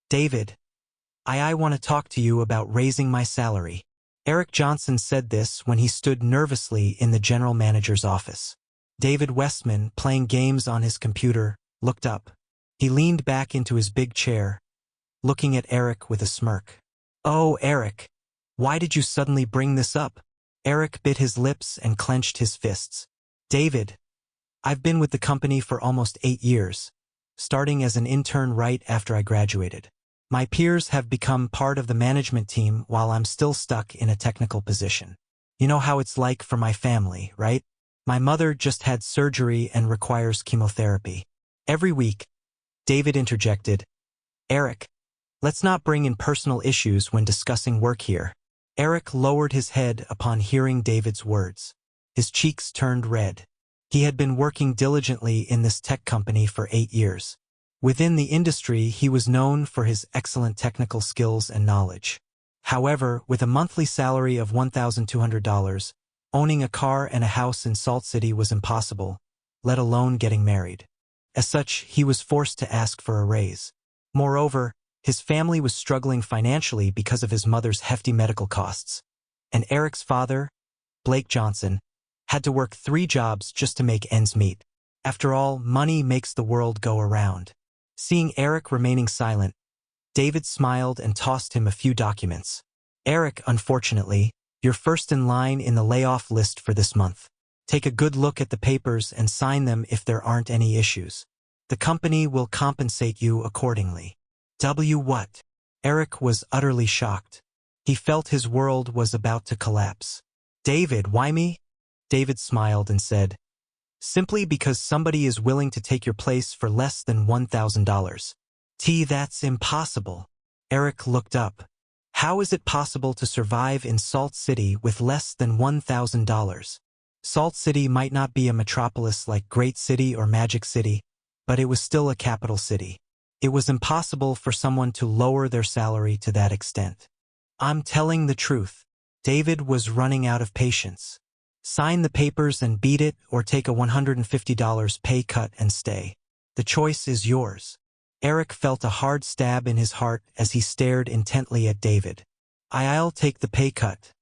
David, I want to talk to you about raising my salary. Eric Johnson said this when he stood nervously in the general manager's office. David Westman, playing games on his computer, looked up. He leaned back into his big chair, looking at Eric with a smirk. "Oh, Eric, why did you suddenly bring this up?" Eric bit his lips and clenched his fists. "David, I've been with the company for almost 8 years, starting as an intern right after I graduated. My peers have become part of the management team while I'm still stuck in a technical position. You know how it's like for my family, right? My mother just had surgery and requires chemotherapy. Every week." David interjected, "Eric, let's not bring in personal issues when discussing work here." Eric lowered his head upon hearing David's words. His cheeks turned red. He had been working diligently in this tech company for 8 years. Within the industry, he was known for his excellent technical skills and knowledge. However, with a monthly salary of $1,200, owning a car and a house in Salt City was impossible, let alone getting married. As such, he was forced to ask for a raise. Moreover, his family was struggling financially because of his mother's hefty medical costs. And Eric's father, Blake Johnson, had to work 3 jobs just to make ends meet. After all, money makes the world go around. Seeing Eric remaining silent, David smiled and tossed him a few documents. "Eric, unfortunately, you're first in line in the layoff list for this month. Take a good look at the papers and sign them if there aren't any issues. The company will compensate you accordingly." What? Eric was utterly shocked. He felt his world was about to collapse. "David, why me?" David smiled and said, "Simply because somebody is willing to take your place for less than $1,000. That's impossible." Eric looked up. "How is it possible to survive in Salt City with less than $1,000? Salt City might not be a metropolis like Great City or Magic City, but it was still a capital city. It was impossible for someone to lower their salary to that extent." "I'm telling the truth." David was running out of patience. "Sign the papers and beat it, or take a $150 pay cut and stay. The choice is yours." Eric felt a hard stab in his heart as he stared intently at David. "I'll take the pay cut,"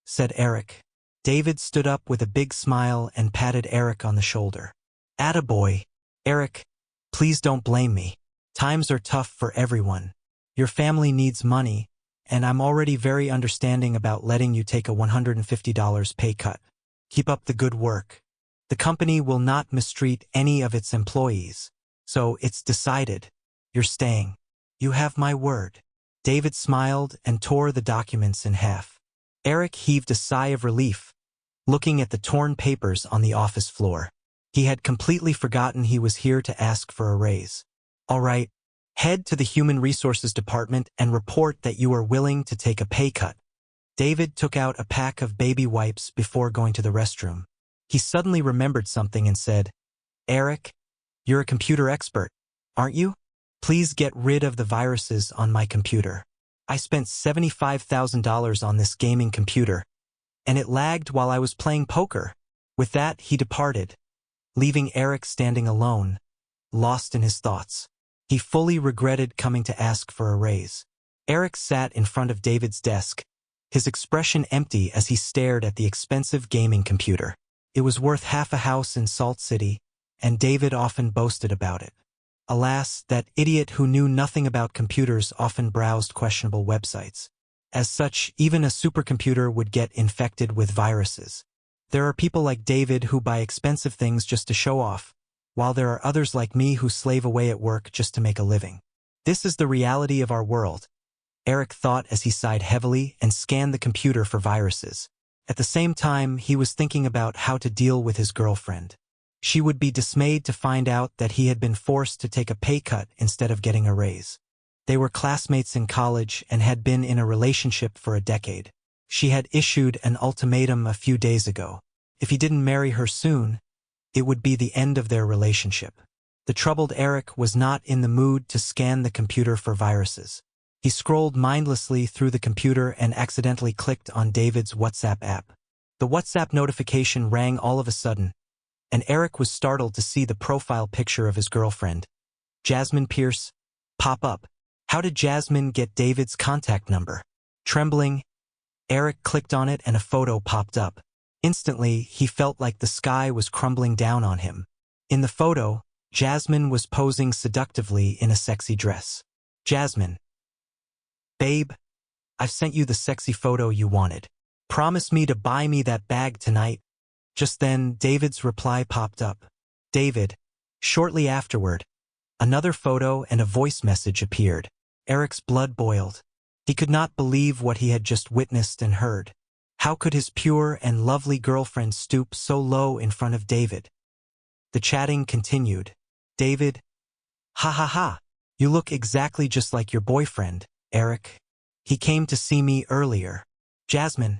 said Eric. David stood up with a big smile and patted Eric on the shoulder. "Attaboy. Eric, please don't blame me. Times are tough for everyone. Your family needs money, and I'm already very understanding about letting you take a $150 pay cut. Keep up the good work. The company will not mistreat any of its employees. So it's decided. You're staying. You have my word." David smiled and tore the documents in half. Eric heaved a sigh of relief, looking at the torn papers on the office floor. He had completely forgotten he was here to ask for a raise. "All right, head to the Human Resources Department and report that you are willing to take a pay cut." David took out a pack of baby wipes before going to the restroom. He suddenly remembered something and said, "Eric, you're a computer expert, aren't you? Please get rid of the viruses on my computer. I spent $75,000 on this gaming computer, and it lagged while I was playing poker." With that, he departed, leaving Eric standing alone, lost in his thoughts. He fully regretted coming to ask for a raise. Eric sat in front of David's desk, his expression empty as he stared at the expensive gaming computer. It was worth half a house in Salt City, and David often boasted about it. Alas, that idiot who knew nothing about computers often browsed questionable websites. As such, even a supercomputer would get infected with viruses. There are people like David who buy expensive things just to show off, while there are others like me who slave away at work just to make a living. This is the reality of our world, Eric thought as he sighed heavily and scanned the computer for viruses. At the same time, he was thinking about how to deal with his girlfriend. She would be dismayed to find out that he had been forced to take a pay cut instead of getting a raise. They were classmates in college and had been in a relationship for a decade. She had issued an ultimatum a few days ago. If he didn't marry her soon, it would be the end of their relationship. The troubled Eric was not in the mood to scan the computer for viruses. He scrolled mindlessly through the computer and accidentally clicked on David's WhatsApp app. The WhatsApp notification rang all of a sudden, and Eric was startled to see the profile picture of his girlfriend, Jasmine Pierce, pop up. How did Jasmine get David's contact number? Trembling, Eric clicked on it and a photo popped up. Instantly, he felt like the sky was crumbling down on him. In the photo, Jasmine was posing seductively in a sexy dress. Jasmine. Babe, I've sent you the sexy photo you wanted. Promise me to buy me that bag tonight. Just then, David's reply popped up. David. Shortly afterward, another photo and a voice message appeared. Eric's blood boiled. He could not believe what he had just witnessed and heard. How could his pure and lovely girlfriend stoop so low in front of David? The chatting continued. David. Ha ha ha. You look exactly just like your boyfriend, Eric. He came to see me earlier. Jasmine.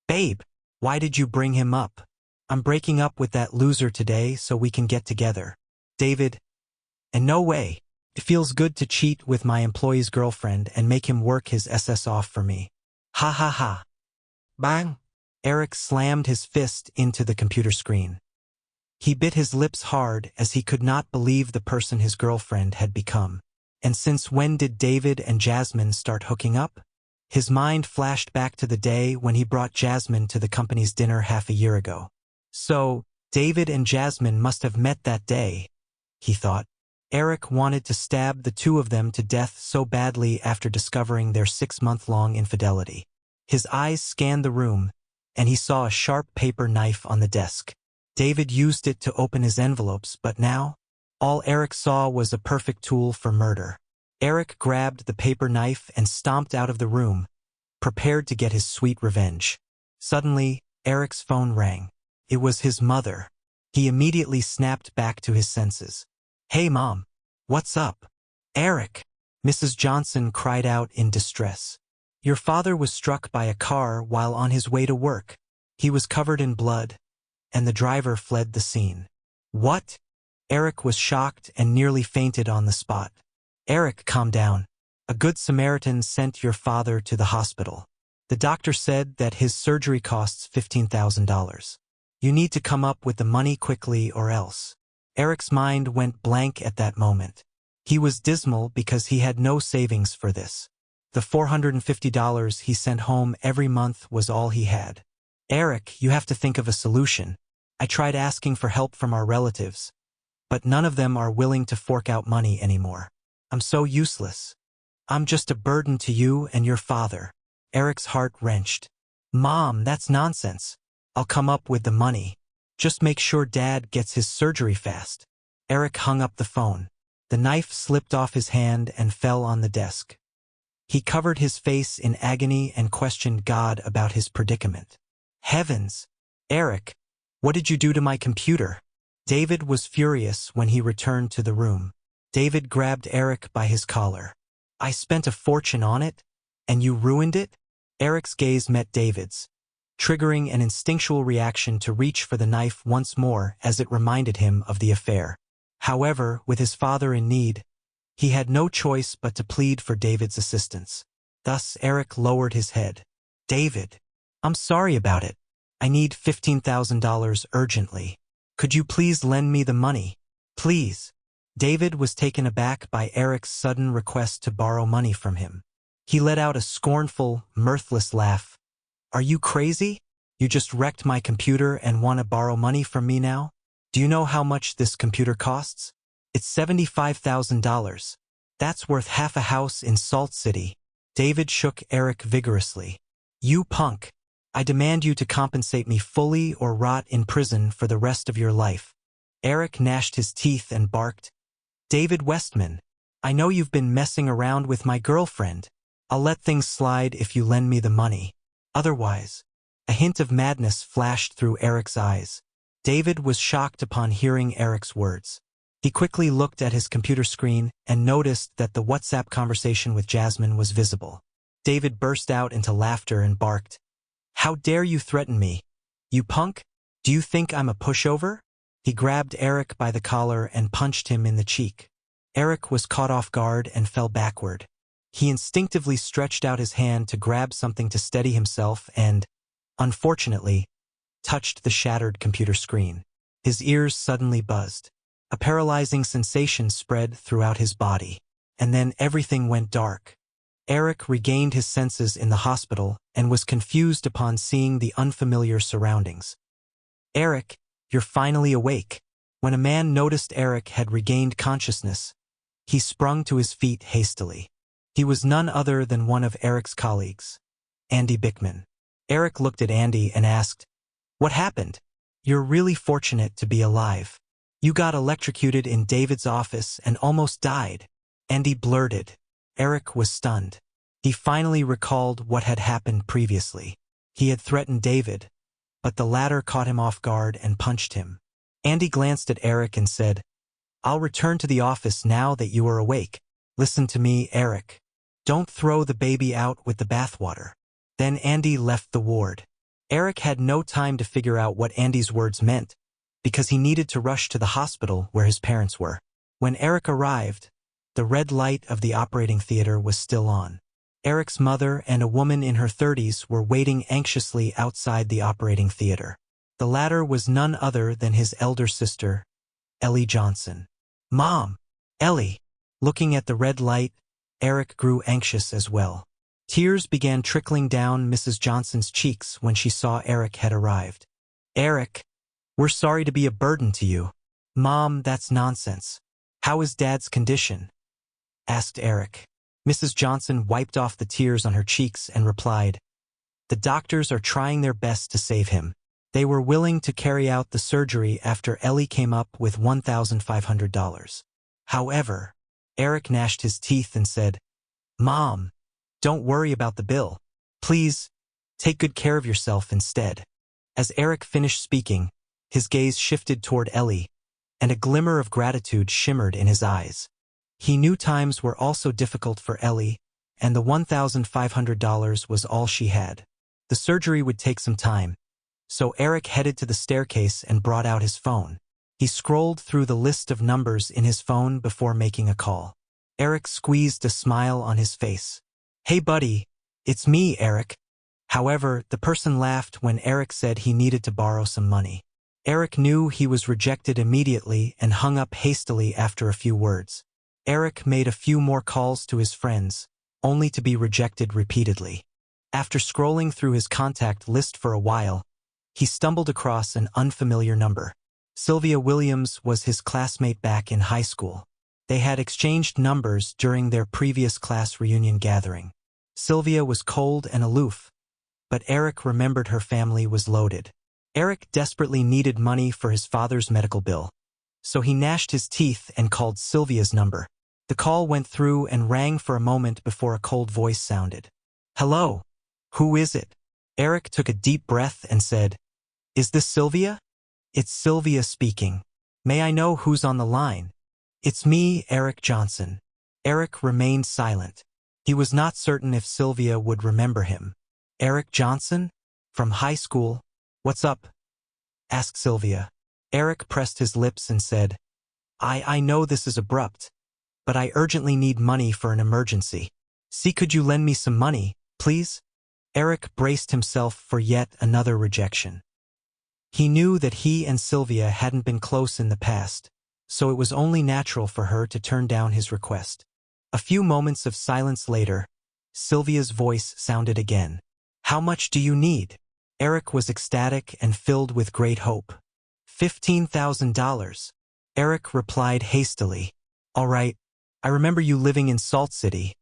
Babe, why did you bring him up? I'm breaking up with that loser today so we can get together. David. And no way. It feels good to cheat with my employee's girlfriend and make him work his SS off for me. Ha ha ha. Bang! Eric slammed his fist into the computer screen. He bit his lips hard as he could not believe the person his girlfriend had become. And since when did David and Jasmine start hooking up? His mind flashed back to the day when he brought Jasmine to the company's dinner half a year ago. So, David and Jasmine must have met that day, he thought. Eric wanted to stab the two of them to death so badly after discovering their 6-month-long infidelity. His eyes scanned the room, and he saw a sharp paper knife on the desk. David used it to open his envelopes, but now, all Eric saw was a perfect tool for murder. Eric grabbed the paper knife and stomped out of the room, prepared to get his sweet revenge. Suddenly, Eric's phone rang. It was his mother. He immediately snapped back to his senses. Hey Mom, what's up? Eric, Mrs. Johnson cried out in distress. Your father was struck by a car while on his way to work. He was covered in blood, and the driver fled the scene. What? Eric was shocked and nearly fainted on the spot. Eric, calm down. A good Samaritan sent your father to the hospital. The doctor said that his surgery costs $15,000. You need to come up with the money quickly or else. Eric's mind went blank at that moment. He was dismal because he had no savings for this. The $450 he sent home every month was all he had. Eric, you have to think of a solution. I tried asking for help from our relatives, but none of them are willing to fork out money anymore. I'm so useless. I'm just a burden to you and your father. Eric's heart wrenched. Mom, that's nonsense. I'll come up with the money. Just make sure Dad gets his surgery fast. Eric hung up the phone. The knife slipped off his hand and fell on the desk. He covered his face in agony and questioned God about his predicament. Heavens! Eric, what did you do to my computer? David was furious when he returned to the room. David grabbed Eric by his collar. I spent a fortune on it, and you ruined it? Eric's gaze met David's, triggering an instinctual reaction to reach for the knife once more as it reminded him of the affair. However, with his father in need, he had no choice but to plead for David's assistance. Thus, Eric lowered his head. David, I'm sorry about it. I need $15,000 urgently. Could you please lend me the money? Please. David was taken aback by Eric's sudden request to borrow money from him. He let out a scornful, mirthless laugh. Are you crazy? You just wrecked my computer and want to borrow money from me now? Do you know how much this computer costs? It's $75,000. That's worth half a house in Salt City. David shook Eric vigorously. You punk. I demand you to compensate me fully or rot in prison for the rest of your life. Eric gnashed his teeth and barked. David Westman, I know you've been messing around with my girlfriend. I'll let things slide if you lend me the money. Otherwise, a hint of madness flashed through Eric's eyes. David was shocked upon hearing Eric's words. He quickly looked at his computer screen and noticed that the WhatsApp conversation with Jasmine was visible. David burst out into laughter and barked. How dare you threaten me? You punk? Do you think I'm a pushover? He grabbed Eric by the collar and punched him in the cheek. Eric was caught off guard and fell backward. He instinctively stretched out his hand to grab something to steady himself and, unfortunately, touched the shattered computer screen. His ears suddenly buzzed. A paralyzing sensation spread throughout his body. and then everything went dark. Eric regained his senses in the hospital and was confused upon seeing the unfamiliar surroundings. "Eric, you're finally awake." When a man noticed Eric had regained consciousness, he sprung to his feet hastily. He was none other than one of Eric's colleagues, Andy Bickman. Eric looked at Andy and asked, "What happened? You're really fortunate to be alive. You got electrocuted in David's office and almost died." Andy blurted. Eric was stunned. He finally recalled what had happened previously. He had threatened David, but the latter caught him off guard and punched him. Andy glanced at Eric and said, "I'll return to the office now that you are awake. Listen to me, Eric. Don't throw the baby out with the bathwater." Then Andy left the ward. Eric had no time to figure out what Andy's words meant, because he needed to rush to the hospital where his parents were. When Eric arrived, the red light of the operating theater was still on. Eric's mother and a woman in her 30s were waiting anxiously outside the operating theater. The latter was none other than his elder sister, Ellie Johnson. "Mom, Ellie." Looking at the red light, Eric grew anxious as well. Tears began trickling down Mrs. Johnson's cheeks when she saw Eric had arrived. "Eric, we're sorry to be a burden to you." "Mom, that's nonsense. How is Dad's condition?" asked Eric. Mrs. Johnson wiped off the tears on her cheeks and replied, "The doctors are trying their best to save him. They were willing to carry out the surgery after Ellie came up with $1,500. However," Eric gnashed his teeth and said, "Mom, don't worry about the bill. Please, take good care of yourself instead." As Eric finished speaking, his gaze shifted toward Ellie, and a glimmer of gratitude shimmered in his eyes. He knew times were also difficult for Ellie, and the $1,500 was all she had. The surgery would take some time, so Eric headed to the staircase and brought out his phone. He scrolled through the list of numbers in his phone before making a call. Eric squeezed a smile on his face. "Hey buddy, it's me, Eric." However, the person laughed when Eric said he needed to borrow some money. Eric knew he was rejected immediately and hung up hastily after a few words. Eric made a few more calls to his friends, only to be rejected repeatedly. After scrolling through his contact list for a while, he stumbled across an unfamiliar number. Sylvia Williams was his classmate back in high school. They had exchanged numbers during their previous class reunion gathering. Sylvia was cold and aloof, but Eric remembered her family was loaded. Eric desperately needed money for his father's medical bill, so he gnashed his teeth and called Sylvia's number. The call went through and rang for a moment before a cold voice sounded. "Hello, who is it?" Eric took a deep breath and said, "Is this Sylvia?" "It's Sylvia speaking. May I know who's on the line?" "It's me, Eric Johnson." Eric remained silent. He was not certain if Sylvia would remember him. "Eric Johnson? From high school? What's up?" asked Sylvia. Eric pressed his lips and said, I know this is abrupt, but I urgently need money for an emergency. See, could you lend me some money, please?" Eric braced himself for yet another rejection. He knew that he and Sylvia hadn't been close in the past, so it was only natural for her to turn down his request. A few moments of silence later, Sylvia's voice sounded again. "How much do you need?" Eric was ecstatic and filled with great hope. $15,000. Eric replied hastily. "All right, I remember you living in Salt City.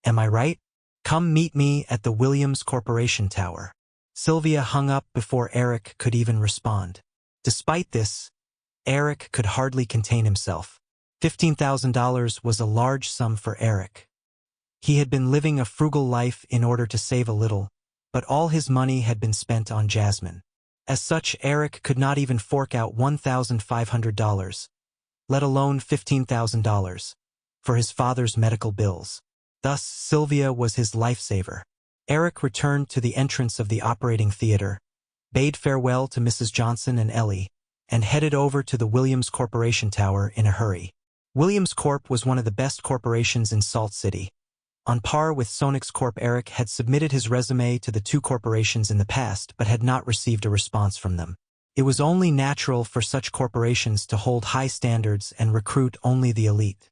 Am I right? Come meet me at the Williams Corporation Tower." Sylvia hung up before Eric could even respond. Despite this, Eric could hardly contain himself. $15,000 was a large sum for Eric. He had been living a frugal life in order to save a little, but all his money had been spent on Jasmine. As such, Eric could not even fork out $1,500, let alone $15,000, for his father's medical bills. Thus, Sylvia was his lifesaver. Eric returned to the entrance of the operating theater, bade farewell to Mrs. Johnson and Ellie, and headed over to the Williams Corporation Tower in a hurry. Williams Corp was one of the best corporations in Salt City. On par with Sonix Corp, Eric had submitted his resume to the two corporations in the past but had not received a response from them. It was only natural for such corporations to hold high standards and recruit only the elite.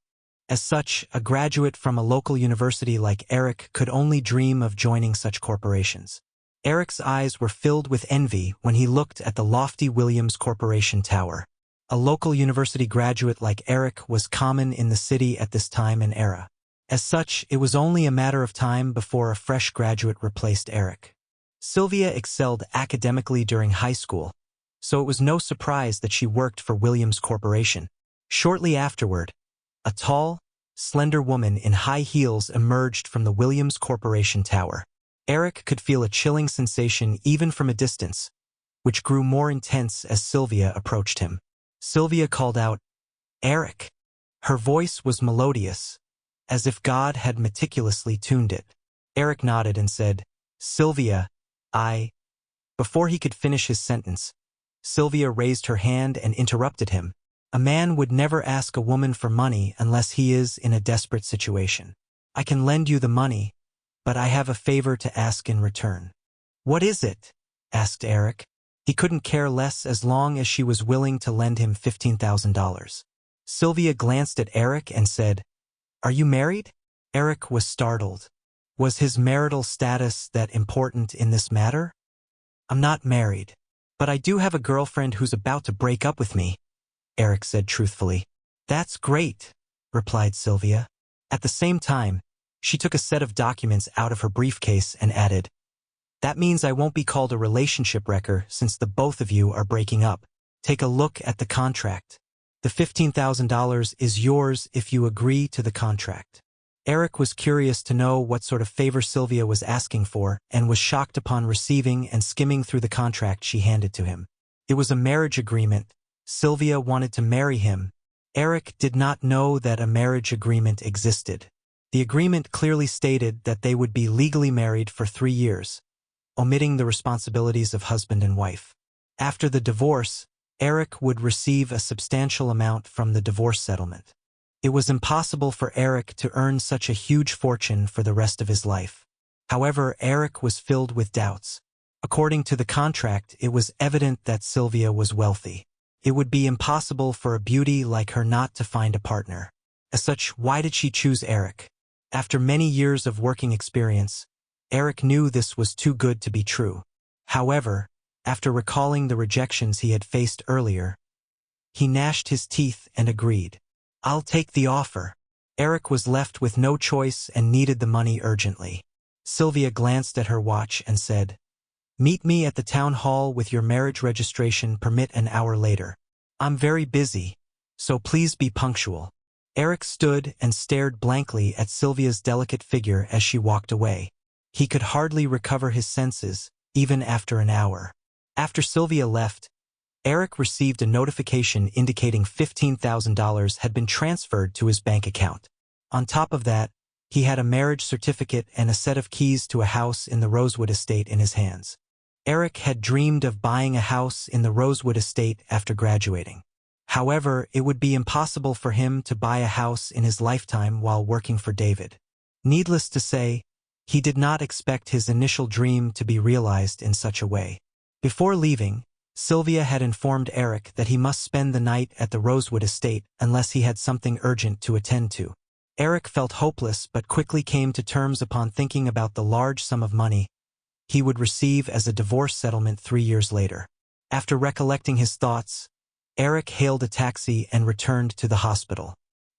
As such, a graduate from a local university like Eric could only dream of joining such corporations. Eric's eyes were filled with envy when he looked at the lofty Williams Corporation tower. A local university graduate like Eric was common in the city at this time and era. As such, it was only a matter of time before a fresh graduate replaced Eric. Sylvia excelled academically during high school, so it was no surprise that she worked for Williams Corporation. Shortly afterward, a tall, slender woman in high heels emerged from the Williams Corporation tower. Eric could feel a chilling sensation even from a distance, which grew more intense as Sylvia approached him. Sylvia called out, "Eric." Her voice was melodious, as if God had meticulously tuned it. Eric nodded and said, "Sylvia, I—" Before he could finish his sentence, Sylvia raised her hand and interrupted him. "A man would never ask a woman for money unless he is in a desperate situation. I can lend you the money, but I have a favor to ask in return." "What is it?" asked Eric. He couldn't care less as long as she was willing to lend him $15,000. Sylvia glanced at Eric and said, "Are you married?" Eric was startled. Was his marital status that important in this matter? "I'm not married, but I do have a girlfriend who's about to break up with me," Eric said truthfully. "That's great," replied Sylvia. At the same time, she took a set of documents out of her briefcase and added, "That means I won't be called a relationship wrecker since the both of you are breaking up. Take a look at the contract. The $15,000 is yours if you agree to the contract." Eric was curious to know what sort of favor Sylvia was asking for and was shocked upon receiving and skimming through the contract she handed to him. It was a marriage agreement. Sylvia wanted to marry him. Eric did not know that a marriage agreement existed. The agreement clearly stated that they would be legally married for 3 years, omitting the responsibilities of husband and wife. After the divorce, Eric would receive a substantial amount from the divorce settlement. It was impossible for Eric to earn such a huge fortune for the rest of his life. However, Eric was filled with doubts. According to the contract, it was evident that Sylvia was wealthy. It would be impossible for a beauty like her not to find a partner. As such, why did she choose Eric? After many years of working experience, Eric knew this was too good to be true. However, after recalling the rejections he had faced earlier, he gnashed his teeth and agreed. "I'll take the offer." Eric was left with no choice and needed the money urgently. Sylvia glanced at her watch and said, "Meet me at the town hall with your marriage registration permit an hour later. I'm very busy, so please be punctual." Eric stood and stared blankly at Sylvia's delicate figure as she walked away. He could hardly recover his senses, even after an hour. After Sylvia left, Eric received a notification indicating $15,000 had been transferred to his bank account. On top of that, he had a marriage certificate and a set of keys to a house in the Rosewood estate in his hands. Eric had dreamed of buying a house in the Rosewood estate after graduating. However, it would be impossible for him to buy a house in his lifetime while working for David. Needless to say, he did not expect his initial dream to be realized in such a way. Before leaving, Sylvia had informed Eric that he must spend the night at the Rosewood estate unless he had something urgent to attend to. Eric felt hopeless but quickly came to terms upon thinking about the large sum of money he would receive as a divorce settlement 3 years later. After recollecting his thoughts, Eric hailed a taxi and returned to the hospital.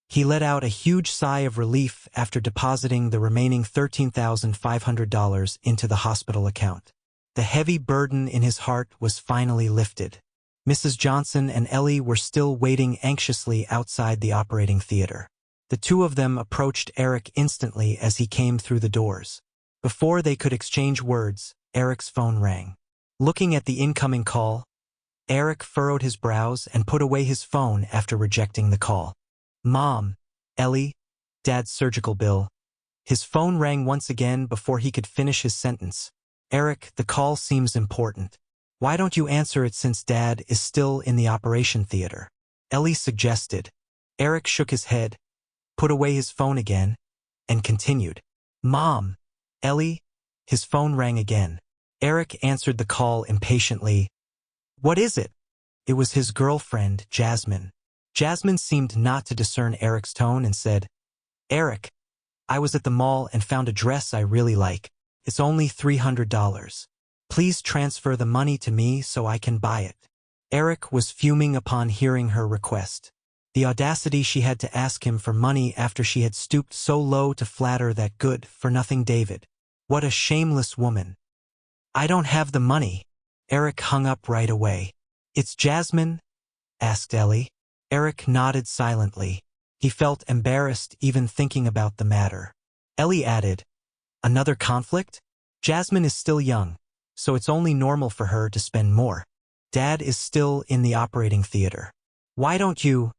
He let out a huge sigh of relief after depositing the remaining $13,500 into the hospital account. The heavy burden in his heart was finally lifted. Mrs. Johnson and Ellie were still waiting anxiously outside the operating theater. The two of them approached Eric instantly as he came through the doors. Before they could exchange words, Eric's phone rang. Looking at the incoming call, Eric furrowed his brows and put away his phone after rejecting the call. "Mom, Ellie, Dad's surgical bill." His phone rang once again before he could finish his sentence. "Eric, the call seems important. Why don't you answer it since Dad is still in the operation theater?" Ellie suggested. Eric shook his head, put away his phone again, and continued. "Mom, Ellie." His phone rang again. Eric answered the call impatiently. "What is it?" It was his girlfriend, Jasmine. Jasmine seemed not to discern Eric's tone and said, Eric, I was at the mall and found a dress I really like. It's only $300. Please transfer the money to me so I can buy it. Eric was fuming upon hearing her request. The audacity she had to ask him for money after she had stooped so low to flatter that good-for-nothing David. What a shameless woman. I don't have the money. Eric hung up right away. It's Jasmine? Asked Ellie. Eric nodded silently. He felt embarrassed even thinking about the matter. Ellie added, Another conflict? Jasmine is still young, so it's only normal for her to spend more. Dad is still in the operating theater. Why don't you?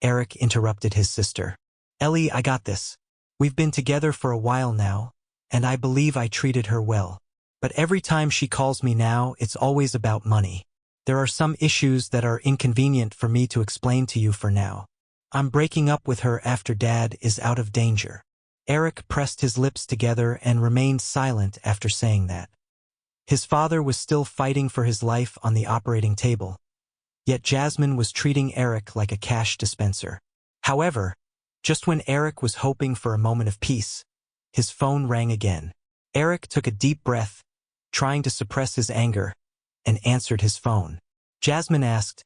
Eric interrupted his sister. Ellie, I got this. We've been together for a while now, and I believe I treated her well. But every time she calls me now, it's always about money. There are some issues that are inconvenient for me to explain to you for now. I'm breaking up with her after Dad is out of danger. Eric pressed his lips together and remained silent after saying that. His father was still fighting for his life on the operating table, yet Jasmine was treating Eric like a cash dispenser. However, just when Eric was hoping for a moment of peace, his phone rang again. Eric took a deep breath, trying to suppress his anger, and answered his phone. Jasmine asked,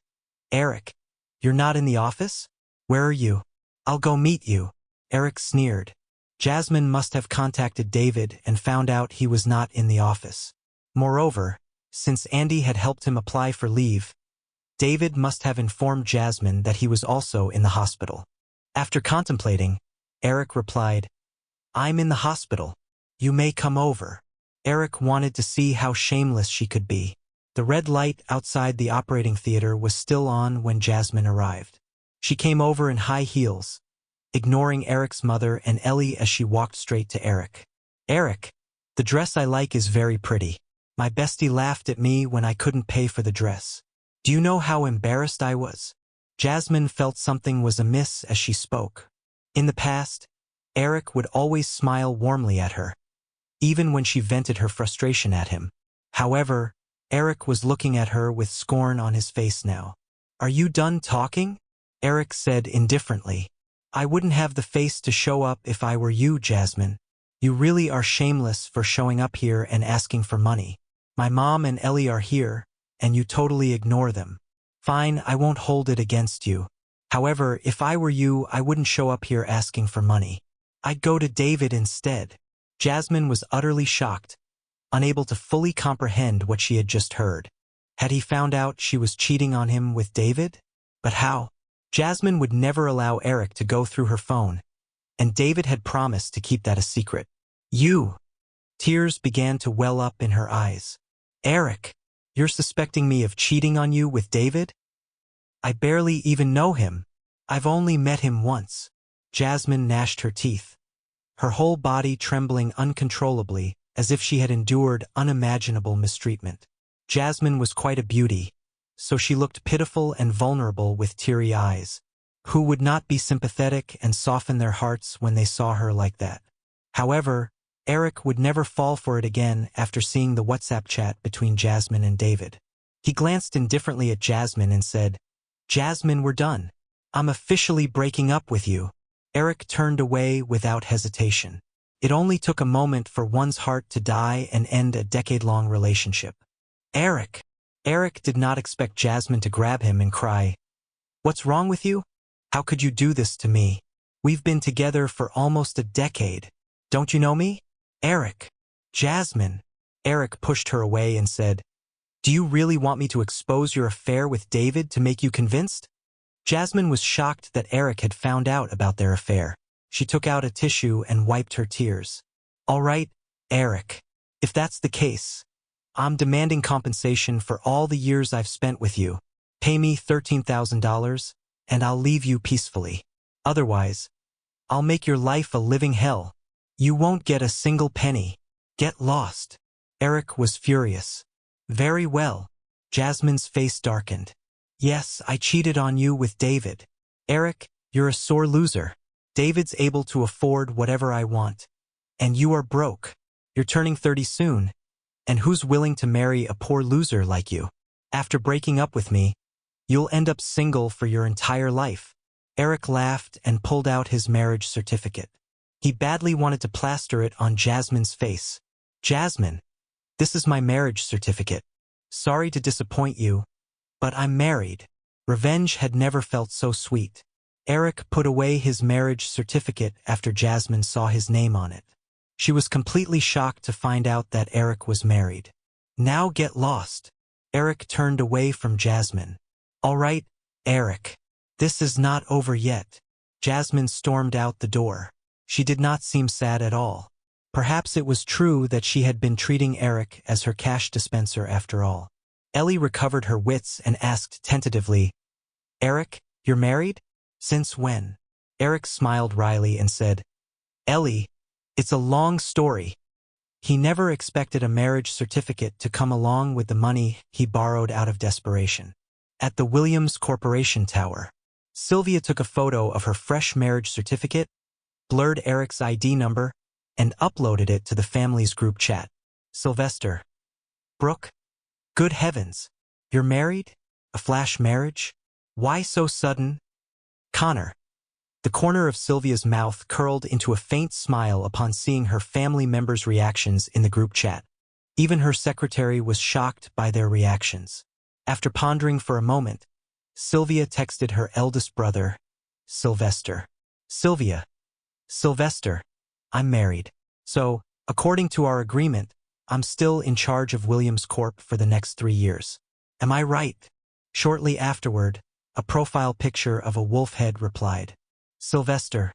Eric, you're not in the office? Where are you? I'll go meet you. Eric sneered. Jasmine must have contacted David and found out he was not in the office. Moreover, since Andy had helped him apply for leave, David must have informed Jasmine that he was also in the hospital. After contemplating, Eric replied, I'm in the hospital. You may come over. Eric wanted to see how shameless she could be. The red light outside the operating theater was still on when Jasmine arrived. She came over in high heels, ignoring Eric's mother and Ellie as she walked straight to Eric. Eric, the dress I like is very pretty. My bestie laughed at me when I couldn't pay for the dress. Do you know how embarrassed I was? Jasmine felt something was amiss as she spoke. In the past, Eric would always smile warmly at her, even when she vented her frustration at him. However, Eric was looking at her with scorn on his face now. Are you done talking? Eric said indifferently. I wouldn't have the face to show up if I were you, Jasmine. You really are shameless for showing up here and asking for money. My mom and Ellie are here, and you totally ignore them. Fine, I won't hold it against you. However, if I were you, I wouldn't show up here asking for money. I'd go to David instead. Jasmine was utterly shocked, unable to fully comprehend what she had just heard. Had he found out she was cheating on him with David? But how? Jasmine would never allow Eric to go through her phone, and David had promised to keep that a secret. You! Tears began to well up in her eyes. Eric, you're suspecting me of cheating on you with David? I barely even know him. I've only met him once. Jasmine gnashed her teeth, her whole body trembling uncontrollably as if she had endured unimaginable mistreatment. Jasmine was quite a beauty, so she looked pitiful and vulnerable with teary eyes. Who would not be sympathetic and soften their hearts when they saw her like that? However, Eric would never fall for it again after seeing the WhatsApp chat between Jasmine and David. He glanced indifferently at Jasmine and said, Jasmine, we're done. I'm officially breaking up with you. Eric turned away without hesitation. It only took a moment for one's heart to die and end a decade-long relationship. Eric! Eric did not expect Jasmine to grab him and cry, What's wrong with you? How could you do this to me? We've been together for almost a decade. Don't you know me? Eric! Jasmine! Eric pushed her away and said, Do you really want me to expose your affair with David to make you convinced? Jasmine was shocked that Eric had found out about their affair. She took out a tissue and wiped her tears. All right, Eric. If that's the case, I'm demanding compensation for all the years I've spent with you. Pay me $13,000, and I'll leave you peacefully. Otherwise, I'll make your life a living hell. You won't get a single penny. Get lost. Eric was furious. Very well. Jasmine's face darkened. Yes, I cheated on you with David. Eric, you're a sore loser. David's able to afford whatever I want. And you are broke. You're turning 30 soon. And who's willing to marry a poor loser like you? After breaking up with me, you'll end up single for your entire life. Eric laughed and pulled out his marriage certificate. He badly wanted to plaster it on Jasmine's face. Jasmine, this is my marriage certificate. Sorry to disappoint you, but I'm married. Revenge had never felt so sweet. Eric put away his marriage certificate after Jasmine saw his name on it. She was completely shocked to find out that Eric was married. Now get lost. Eric turned away from Jasmine. All right, Eric. This is not over yet. Jasmine stormed out the door. She did not seem sad at all. Perhaps it was true that she had been treating Eric as her cash dispenser after all. Ellie recovered her wits and asked tentatively, Eric, you're married? Since when? Eric smiled wryly and said, Ellie, it's a long story. He never expected a marriage certificate to come along with the money he borrowed out of desperation. At the Williams Corporation Tower, Sylvia took a photo of her fresh marriage certificate, blurred Eric's ID number, and uploaded it to the family's group chat. Sylvester. Brooke? Good heavens. You're married? A flash marriage? Why so sudden? Connor. The corner of Sylvia's mouth curled into a faint smile upon seeing her family members' reactions in the group chat. Even her secretary was shocked by their reactions. After pondering for a moment, Sylvia texted her eldest brother, Sylvester. Sylvia. Sylvester, I'm married. So, according to our agreement, I'm still in charge of Williams Corp for the next 3 years. Am I right? Shortly afterward, a profile picture of a wolf head replied. Sylvester.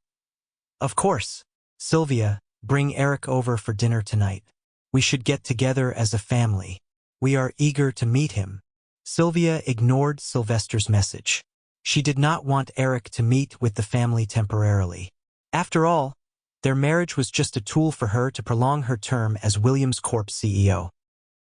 Of course. Sylvia, bring Eric over for dinner tonight. We should get together as a family. We are eager to meet him. Sylvia ignored Sylvester's message. She did not want Eric to meet with the family temporarily. After all, their marriage was just a tool for her to prolong her term as Williams Corp CEO.